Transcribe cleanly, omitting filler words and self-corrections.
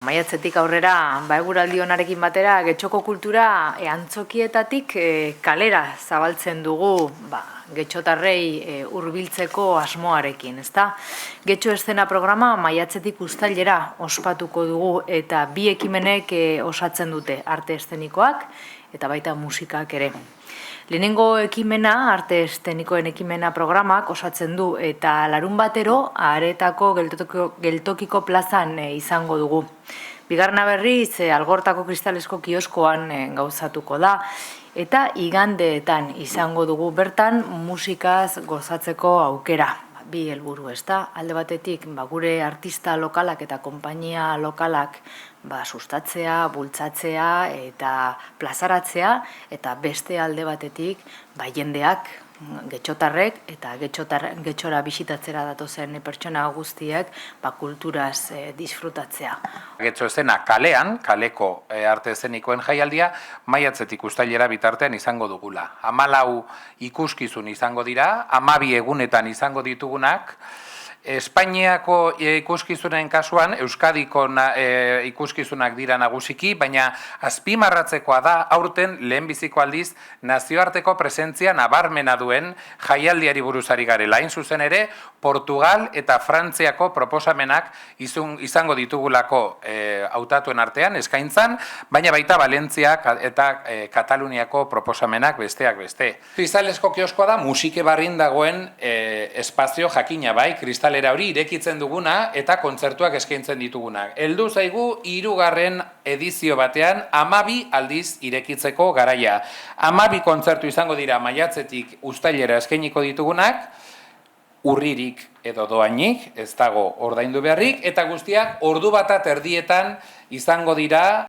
Maiatzetik aurrera, eguraldi onarekin batera, Getxoko kultura antzokietatik kalera zabaltzen dugu getxotarrei hurbiltzeko asmoarekin, ezta? Getxo eszena programa maiatzetik uztailera ospatuko dugu eta bi ekimenek osatzen dute arte eszenikoak eta baita musikak ere. Lehenengo ekimena, arte eszenikoen ekimena programak osatzen du eta larun batero Aretako geltokiko plazan izango dugu. Bigarrena berriz, Algortako kristalesko kioskoan gauzatuko da eta igandeetan izango dugu bertan musikaz gozatzeko aukera. Bi helburu, ezta? Alde batetik, gure artista lokalak eta konpainia lokalak sustatzea, bultzatzea eta plazaratzea, eta beste alde batetik, jendeak, getxotarrek eta getxora bisitatzera datozen pertsona guztiek kulturaz disfrutatzea. Getxo eszena kalean, kaleko arte eszenikoen jaialdia, maiatzetik uztailera bitartean izango dugula. 14 ikuskizun izango dira, 12 egunetan izango ditugunak. Espainiako ikuskizunen kasuan, Euskadiko ikuskizunak dira nagusiki, baina azpimarratzekoa da aurten lehenbiziko aldiz nazioarteko presentzia nabarmena duen jaialdiari buruzari garela. Hain zuzen ere, Portugal eta Frantziako proposamenak izango ditugulako hautatuen artean, eskaintzan, baina baita Valentziak eta Kataluniako proposamenak besteak beste. Kristalesko kioskoa da musike barrin dagoen espazio jakina bai, kristalera hori irekitzen duguna eta kontzertuak eskaintzen ditugunak. Heldu zaigu 3. edizio batean 12 aldiz irekitzeko garaia. 12 kontzertu izango dira maiatzetik uztailera eskainiko ditugunak, urririk edo doainik, ez dago ordaindu beharrik, eta guztiak 1:30 izango dira.